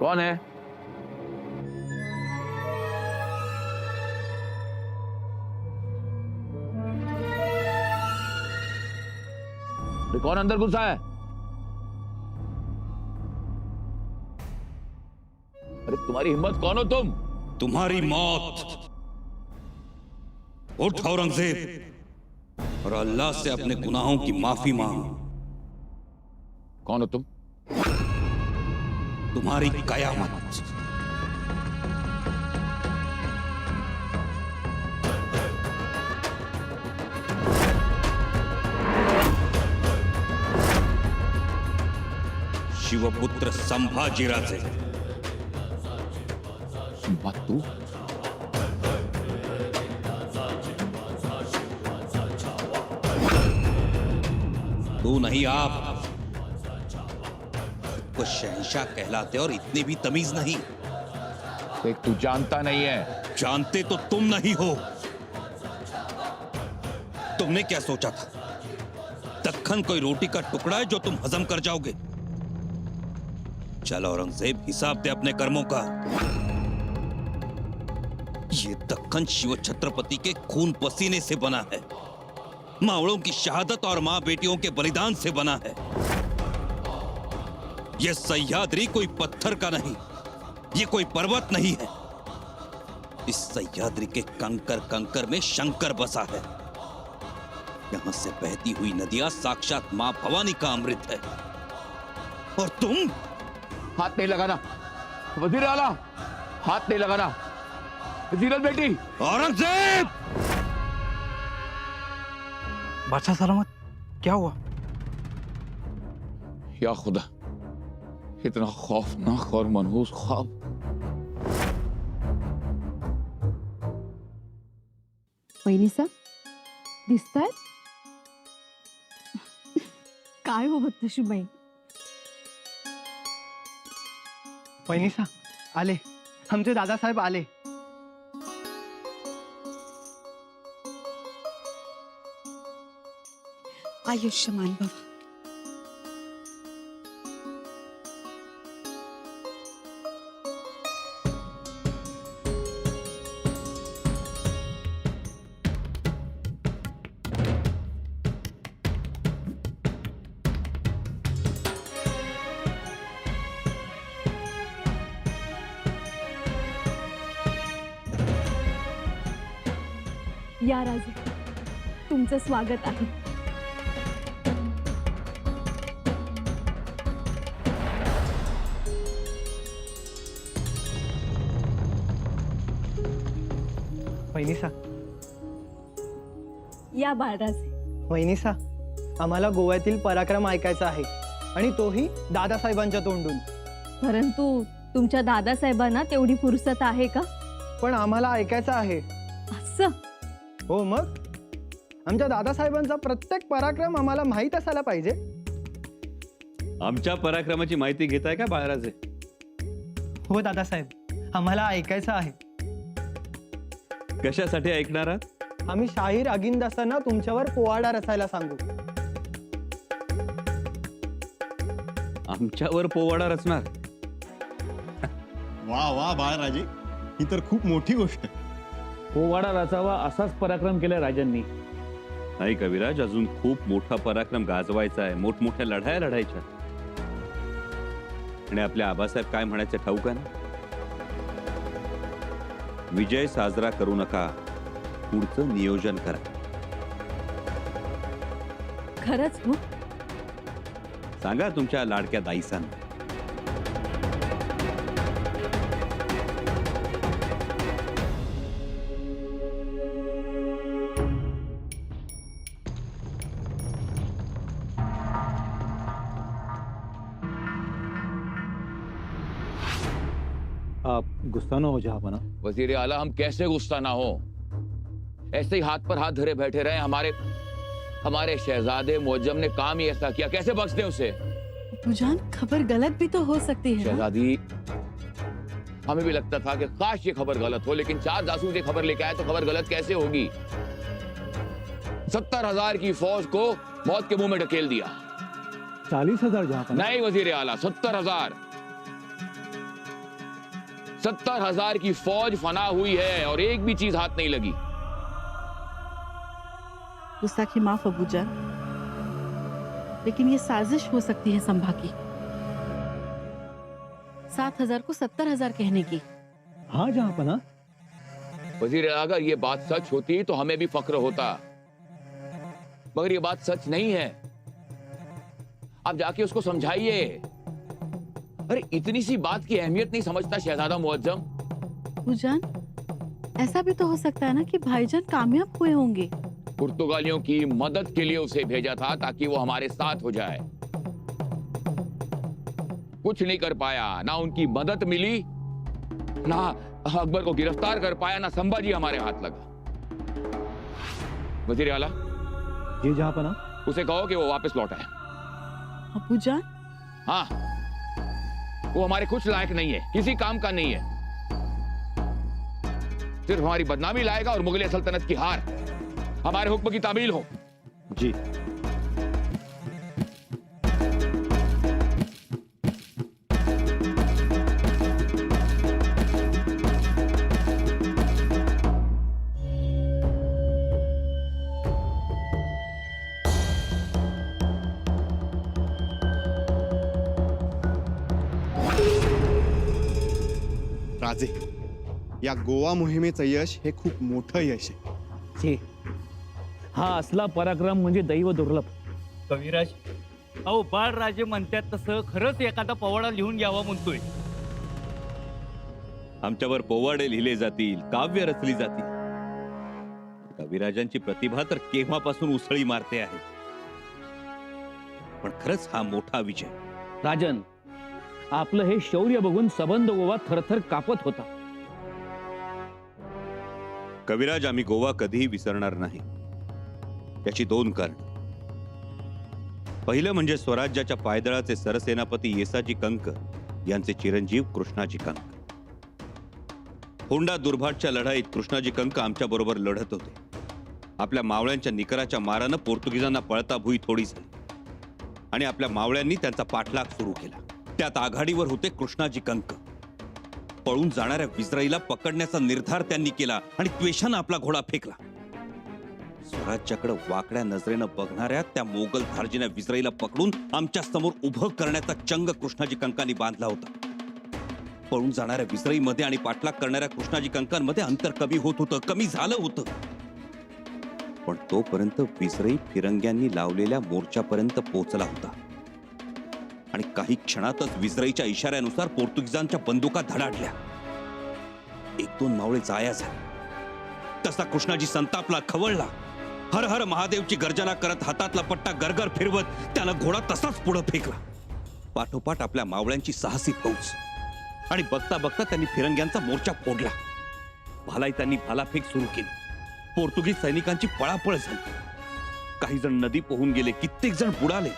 कौन है? कौन अंदर घुसा है? अरे तुम्हारी हिम्मत, कौन हो तुम? तुम्हारी मौत। उठ औरंगजेब और अल्लाह से अपने गुनाहों की माफी मांग। कौन हो तुम? तुम्हारी कयामत। शिवपुत्र संभाजीराजे। बात तू? तू नहीं, आप को शहंशाह कहलाते और इतनी भी तमीज नहीं। देख, तू जानता नहीं है। जानते तो तुम नहीं हो। तुमने क्या सोचा था? दक्खन कोई रोटी का टुकड़ा है जो तुम हजम कर जाओगे? चल औरंगजेब, हिसाब दे अपने कर्मों का। ये दक्खन शिव छत्रपति के खून पसीने से बना है, मावड़ों की शहादत और मां बेटियों के बलिदान से बना है। यह सह्याद्री कोई पत्थर का नहीं, ये कोई पर्वत नहीं है। इस सह्याद्री के कंकर कंकर में शंकर बसा है। यहां से बहती हुई नदियां साक्षात मां भवानी का अमृत है। और तुम? हाथ नहीं लगाना वजीर आला, हाथ नहीं लगाना। वजीरत बेटी। औरंगजेब! बादशाह सलामत, क्या हुआ? या खुदा, इतना खौफनाक और मनहूस ख्वाब। वहिनीसा, दिसताय? काय हो बत्तशीबाई? वहिनीसा आले, आमचे दादासाहेब आले. आयुष्यमान भव. या राजे, तुमचं स्वागत आहे. वहिनीसा, या बाळराजे. वहिनीसा, आम्हाला गोव्यातील पराक्रम ऐकायचा आहे आणि तोही दादासाहेबांच्या तोंडून. परंतु तुमच्या दादासाहेबांना तेवढी फुरसत आहे का? पण आम्हाला ऐकायचं आहे. असं? हो, मग आमच्या दादासाहेबांचा प्रत्येक पराक्रम आम्हाला माहित असायला पाहिजे. आमच्या पराक्रमाची माहिती घेताय का बाळराजे? हो दादासाहेब, आम्हाला ऐकायचं आहे. कशासाठी ऐकणार आहात? आम्ही शाहीर अगिंदासांना तुमच्यावर पोवाडा रचायला सांगू. आमच्यावर पोवाडा रचणार? वा वा बाळराजे, ही तर खूप मोठी गोष्ट आहे. पोवाडा रचावा असाच पराक्रम केला राजांनी. नाही कविराज, अजून खूप मोठा पराक्रम गाजवायचा आहे, मोठमोठ्या लढाया लढायच्या. आणि आपल्या आबासाहेब काय म्हणायचे ठाऊक आहे ना? विजय साजरा करू नका, पुढचं नियोजन करा. खरंच हो? सांगा तुमच्या लाडक्या दाईसांना. आप गुस्सा ना हो जहां बना. वजीर आला, हम कैसे गुस्सा ना हो? ऐसे ही हाथ पर हाथ धरे बैठे रहे? हमारे शहजादे मुअज्जम ने काम ही ऐसा किया, कैसे बख्श दें उसे? बुजान, खबर गलत भी तो हो सकती है. शहजादी, हमें भी लगता था कि काश ये खबर गलत हो, लेकिन 4 जासूस ये खबर लेके आए तो खबर गलत कैसे होगी? 70,000 की फौज को मौत के मुंह में ढकेल दिया. 40,000 जहां बना. नहीं वजीर आला, 70,000. 70,000 की फौज फना हुई है और एक भी चीज हाथ नहीं लगी। गुस्ताखी माफ अबूजान, लेकिन ये साजिश हो सकती है संभा की। 7,000 को 70,000 कहने की। हाँ जहाँपना, वजीर, अगर ये बात सच होती तो हमें भी फक्र होता, मगर ये बात सच नहीं है। आप जाके उसको समझाइए। अरे इतनी सी बात की अहमियत नहीं समझता शहजादा मुअज्जम। अबूजान, ऐसा भी तो हो सकता है ना कि भाईजान कामयाब हुए होंगे। पुर्तगालियों की मदद के लिए उसे भेजा था ताकि वो हमारे साथ हो जाए। कुछ नहीं कर पाया, ना उनकी मदद मिली, ना अकबर को गिरफ्तार कर पाया, ना संभाजी हमारे हाथ लगा। वजीर आला, जी जहाँपना। उसे कहो कि वो वापस लौट आए। अबूजान, हाँ, वो हमारे कुछ लायक नहीं है, किसी काम का नहीं है, सिर्फ हमारी बदनामी लाएगा और मुगल सल्तनत की हार। हमारे हुक्म की तामील हो। जी। राजे, या गोवा मोहिमेचं यश हे खूप मोठं यश आहे. छे, हा असला पराक्रम म्हणजे दैव दुर्लभ. कविराज, अहो बाळराजे म्हणतात तसं खरंच एखादा पोवाडा लिहून घ्यावा म्हणतोय. आमच्यावर पोवाडे लिहिले जातील, काव्य रचली जातील. कविराजांची प्रतिभा तर केव्हापासून उसळी मारते आहे. पण खरंच हा मोठा विजय. राजन, आपलं हे शौर्य बघून सबंध गोवा थरथर कापत होता. कविराज, आम्ही गोवा कधीही विसरणार नाही. याची दोन कारण. पहिलं म्हणजे स्वराज्याच्या पायदळाचे सरसेनापती येसाजी कंक यांचे चिरंजीव कृष्णाजी कंक. होंडा दुर्भाटच्या लढाईत कृष्णाजी कंक आमच्या बरोबर लढत होते. आपल्या मावळ्यांच्या निकराच्या मारानं पोर्तुगीजांना पळता भुई थोडी झाली आणि आपल्या मावळ्यांनी त्यांचा पाठलाग सुरू केला. त्यात आघाडीवर होते कृष्णाजी कंक. पळून जाणाऱ्या विजराईला पकडण्याचा निर्धार त्यांनी केला आणि त्वेषानं आपला घोडा फेकला. स्वराज्याकडे वाकड्या नजरेनं बघणाऱ्या त्या मोगल धार्जिण्या विजराईला पकडून आमच्या समोर उभं करण्याचा चंग कृष्णाजी कंकांनी बांधला होता. पळून जाणाऱ्या विजराईमध्ये आणि पाठलाग करणाऱ्या कृष्णाजी कंकांमध्ये अंतर कमी होत होतं, कमी झालं होतं. पण तोपर्यंत विजराई फिरंग्यांनी लावलेल्या मोर्चापर्यंत पोहोचला होता आणि काही क्षणातच विजराईच्या इशाऱ्यानुसार पोर्तुगीजांच्या बंदुका धडाडल्या. 1-2 मावळे जाया झाले. तसा कृष्णाजी संतापला, खवळला. हर हर महादेवची गर्जना करत हातातला पट्टा गरगर फिरवत त्यानं घोडा तसाच पुढे फेकला. पाठोपाठ आपल्या मावळ्यांची साहसी फौज आणि बघता बघता त्यांनी फिरंग्यांचा मोर्चा फोडला. भालाई त्यांनी भालाफेक सुरू केली. पोर्तुगीज सैनिकांची पळापळ झाली. काही जण नदी पोहून गेले, कित्येक जण बुडाले.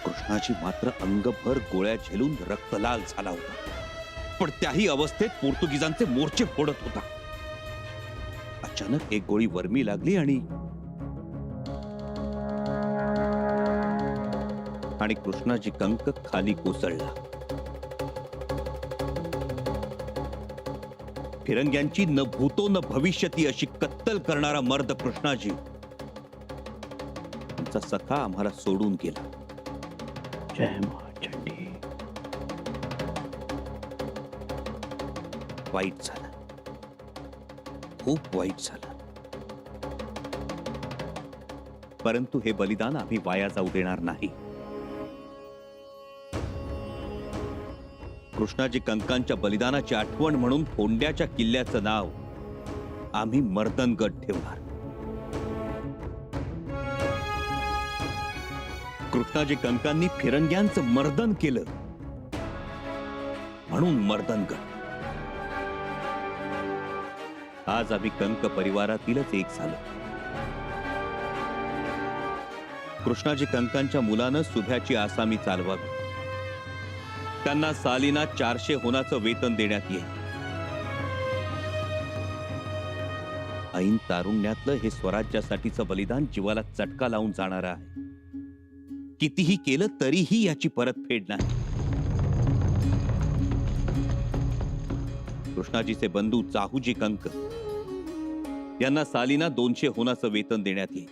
कृष्णाजी मात्र अंगभर गोळ्या झेलून रक्तलाल झाला होता. पण त्याही अवस्थेत पोर्तुगीजांचे मोर्चे फोडत होता. अचानक एक गोळी वर्मी लागली आणि कृष्णाजी कंक खाली कोसळला. फिरंग्यांची न भूतो न भविष्यती अशी कत्तल करणारा मर्द कृष्णाजी आमचा सखा आम्हाला सोडून गेला. जय मा चंडी. वाईट झालं, खूप वाईट झालं. परंतु हे बलिदान आम्ही वाया जाऊ देणार नाही. कृष्णाजी कंकांच्या बलिदानाची आठवण म्हणून फोंड्याच्या किल्ल्याचं नाव आम्ही मर्दनगड ठेवणार. कृष्णाजी कंकांनी फिरंग्यांचं मर्दन केलं म्हणून मर्दनगड. आज आम्ही कंक परिवारातीलच एक झालो. कृष्णाजी कंकांच्या मुलानं सुभ्याची आसामी चालवावी. त्यांना सालीना 400 होनाचं वेतन देण्यात येईल. ऐन तारुण्यातलं हे स्वराज्यासाठीचं बलिदान जीवाला चटका लावून जाणार आहे. कितीही केलं तरीही याची परतफेड नाही. कृष्णाजीचे बंधू चाहूजी कंक यांना सालीना 200 होनाचं वेतन देण्यात येईल.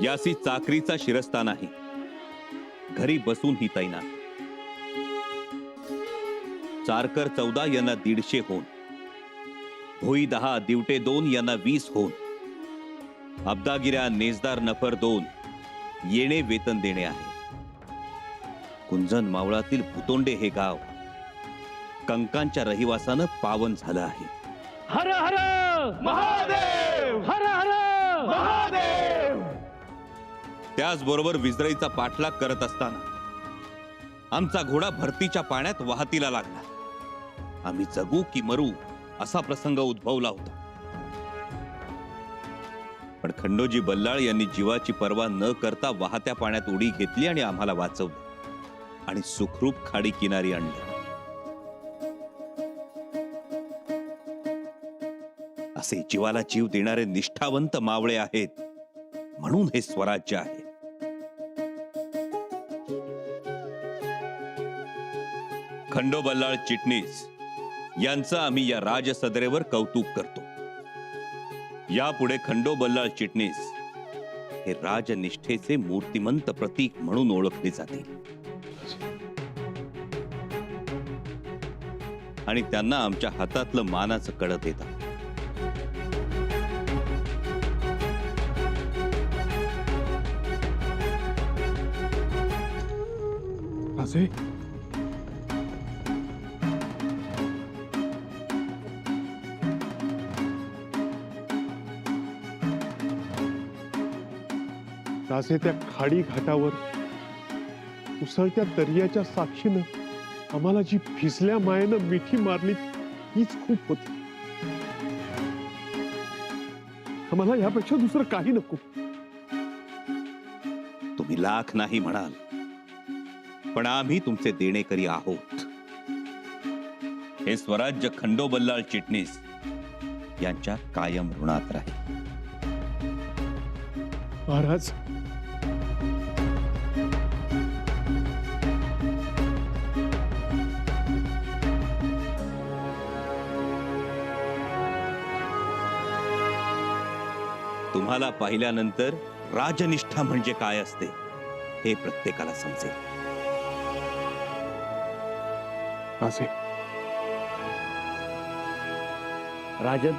यासी चाकरीचा शिरस्ता नाही, घरी बसून ही तैनात. चारकर 14 यांना 150 होन, भोई 10, दिवटे 2 यांना 20 होन, अब्दागिऱ्या नेजदार नफर 2 येणे वेतन देणे आहे. कुंजन मावळातील भुतोंडे हे गाव कंकांच्या रहिवासानं पावन झालं आहे. हर हर महादेव, हर हर महादेव. त्याचबरोबर विजरईचा पाठलाग करत असताना आमचा घोडा भरतीच्या पाण्यात वाहतीला लागला. आम्ही जगू की मरू असा प्रसंग उद्भवला होता. पण खंडोजी बल्लाळ यांनी जीवाची पर्वा न करता वाहत्या पाण्यात उडी घेतली आणि आम्हाला वाचवलं आणि सुखरूप खाडी किनारी आणलं. असे जीवाला जीव देणारे निष्ठावंत मावळे आहेत म्हणून हे स्वराज्य आहे. खंडो बल्लाळ चिटणीस यांचं आम्ही या राजसदरेवर कौतुक करतो. यापुढे खंडो बल्लाळ चिटणीस हे राजनिष्ठेचे मूर्तिमंत प्रतीक म्हणून ओळखले जातील आणि त्यांना आमच्या हातातलं मानाचं कड देतात. राजे, राजे, त्या खाडी घाटावर उसळत्या दर्याच्या साक्षीनं आम्हाला जी भिजल्या मायेनं मिठी मारली तीच खूप होती. आम्हाला यापेक्षा दुसरं काही नको. तुम्ही लाख नाही म्हणाल, पण आम्ही तुमचे देणेकरी आहोत. हे स्वराज्य खंडो बल्लाळ चिटणीस यांच्या कायम ऋणात राहील. महाराज, तुम्हाला पाहिल्यानंतर राजनिष्ठा म्हणजे काय असते हे प्रत्येकाला समजेल. राजे, राजन,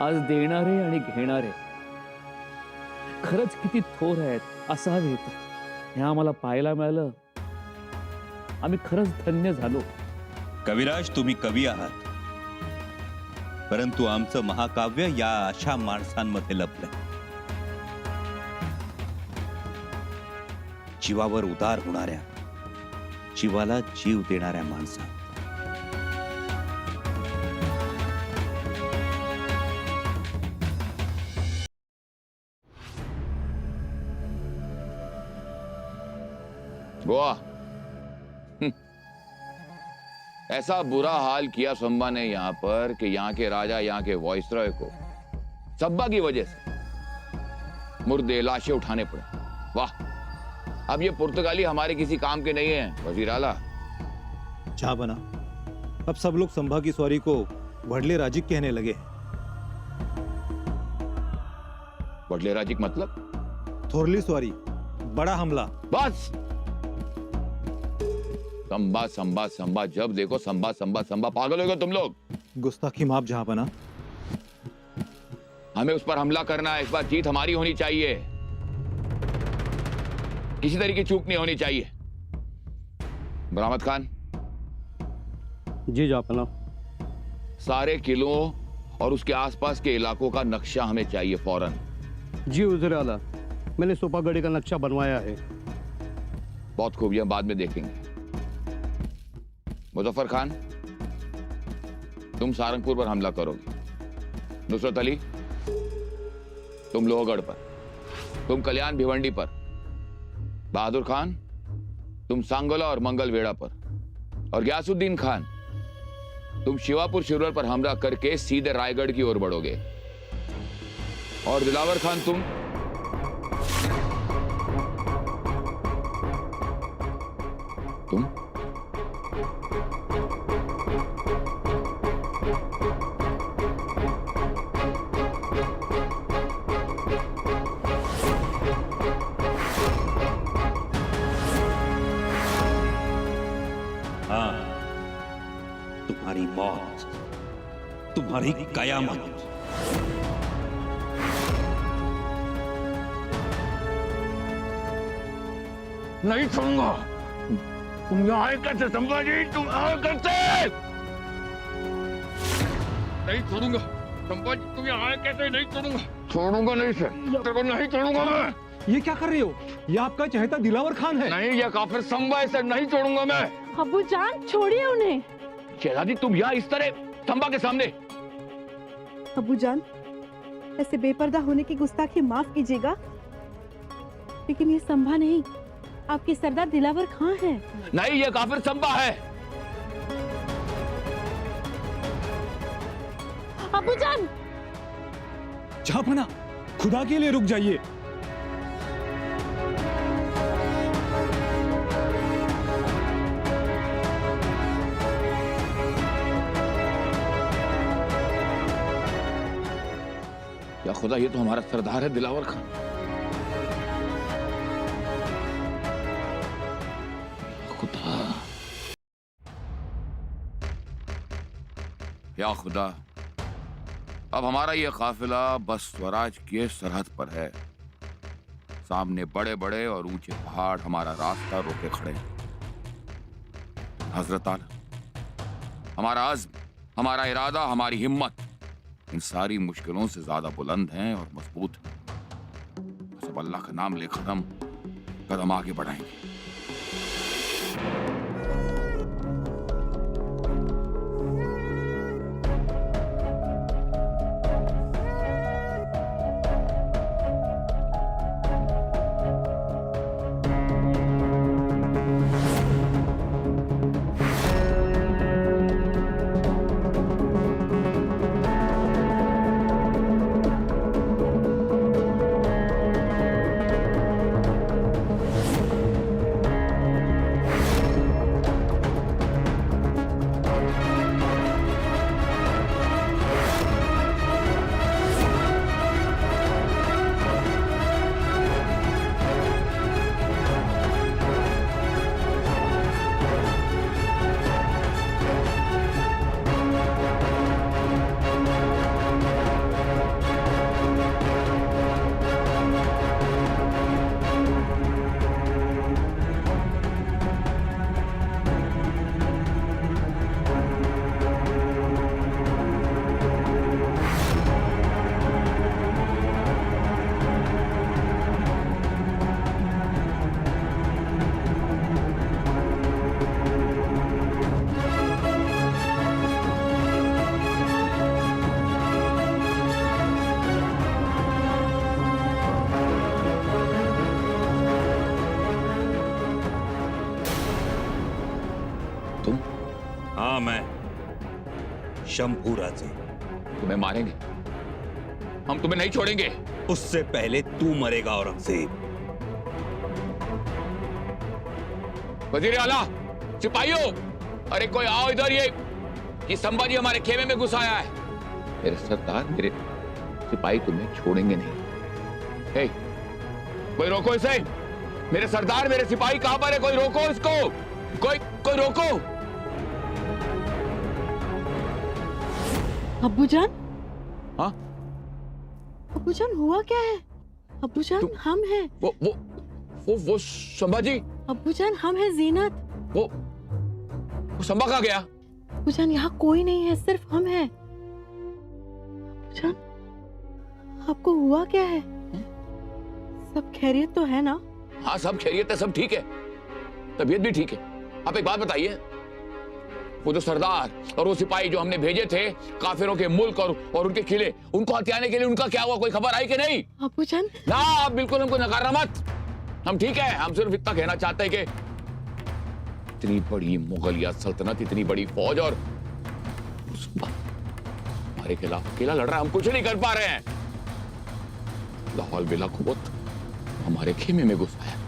आज देणारे आणि घेणारे खरंच किती थोर आहेत असावेत हे आम्हाला पाहायला मिळालं. आम्ही खरंच धन्य झालो. कविराज, तुम्ही कवी आहात, परंतु आमचं महाकाव्य या अशा माणसांमध्ये लपलंय. जीवावर उदार होणाऱ्या, जीवाला जीव देणाऱ्या माणसा. गोवा, ऐसा बुरा हाल किया संबा ने यहां पर कि यहां के राजा, यहां के वॉइसरॉय को सब्बा की वजह से मुर्दे लाशें उठाने पड़े. वाह, अब ये पुर्तगाली हमारे किसी काम के नहीं है वजीर आला. जहां बना, अब सब लोग संभा की सवारी को वडले राजिक कहने लगे. वडले राजिक मतलब? थोरली सवारी, बड़ा हमला. बस, संबा संबा संबा, जब देखो संबा संबा संबा. पागल हो गए तुम लोग. गुस्ताखी माफ जहां बना. हमें उस पर हमला करना है. इस बार जीत हमारी होनी चाहिए, किसी तरह की चूक नहीं होनी चाहिए. बरामद खान, जी जापना. सारे किलों और उसके आसपास के इलाकों का नक्शा हमें चाहिए फौरन. जी वज़ीर आला, मैंने सोपागढ़ी का नक्शा बनवाया है. बहुत खूब, यह बाद में देखेंगे. मुजफ्फर खान, तुम सारंगपुर पर हमला करोगे. नुसरत अली, तुम लोहगढ़ पर. तुम कल्याण भिवंडी पर. बहादुर खान, तुम सांगोला और मंगलवेड़ा पर. और गयासुद्दीन खान, तुम शिवापुर शिरवल पर हमला करके सीधे रायगढ़ की ओर बढ़ोगे. और दिलावर खान, तुम तुम्हारी मौत, तुम्हारी कयामत। नहीं छोड़ूंगा। तुम यहाँ आए कैसे संभाजी? तुम आए कैसे? नहीं छोड़ूंगा संभाजी, तुम यहाँ आए कैसे? नहीं छोड़ूंगा, छोड़ूंगा नहीं से, तेरे को नहीं छोड़ूंगा मैं। ये क्या कर रहे हो? ये आपका चहेता दिलावर खान है। नहीं, ये काफिर संभा है, नहीं छोड़ूंगा मैं। अब्बू जान छोड़िए उन्हें। शहजादी तुम यहाँ इस तरह संभा के सामने? अब्बू जान, ऐसे बेपर्दा होने की गुस्ताखी माफ कीजिएगा, लेकिन ये संभा नहीं, आपके सरदार दिलावर खां हैं। नहीं, ये काफिर संभा है। अब्बू जान! जहांपना, खुदा के लिए रुक जाइए। या खुदा, ये तो हमारा सरदार है दिलावर खान। खुदा, या खुदा, अब हमारा ये काफिला बस स्वराज के सरहद पर है। सामने बड़े बड़े और ऊंचे पहाड़ हमारा रास्ता रोके खड़े हैं। हजरत आला, हमारा अज़्म, हमारा इरादा, हमारी हिम्मत इन सारी मुश्किलों से ज्यादा बुलंद हैं और मजबूत हैं। बस अब अल्लाह का नाम लेकर हम कदम आगे बढ़ाएंगे। हाँ, मैं शंभू राजे। तुम्हें मारेंगे, हम तुम्हें नहीं छोड़ेंगे। उससे पहले तू मरेगा औरंगजेब। वजीर आला, सिपाहियों, अरे कोई आओ इधर। ये संभाजी हमारे खेमे में घुस आया है। मेरे सरदार, मेरे सिपाही तुम्हें छोड़ेंगे नहीं। हे, कोई रोको इसे। मेरे सरदार, मेरे सिपाही कहां पर है? कोई रोको इसको। कोई रोको। अब्बू जान? हाँ? अब्बू जान, हुआ क्या है? अब्बू जान, हम हैं। वो संभाजी। अब्बू जान, हम हैं जीनत। वो संभा कहाँ गया? अब्बू जान, यहाँ कोई नहीं है, सिर्फ हम हैं। अब्बू जान, आपको हुआ क्या है? सब खैरियत तो है ना? हाँ, सब खैरियत है, सब ठीक है, तबीयत भी ठीक है। आप एक बात बताइए, वो जो सरदार और वो सिपाही जो हमने भेजे थे काफिरों के मुल्क और उनके किले, उनको हथियाने के लिए, उनका क्या हुआ? कोई खबर आई कि नहीं? अब्बू जान, ना, आप बिल्कुल हमको नकारना मत। हम ठीक है, हम सिर्फ इतना कहना चाहते हैं कि इतनी बड़ी मुगलिया सल्तनत, इतनी बड़ी फौज और हमारे खिलाफ अकेला लड़ रहा है, हम कुछ नहीं कर पा रहे हैं। लाहौल बिला कुव्वत हमारे खेमे में घुस आया।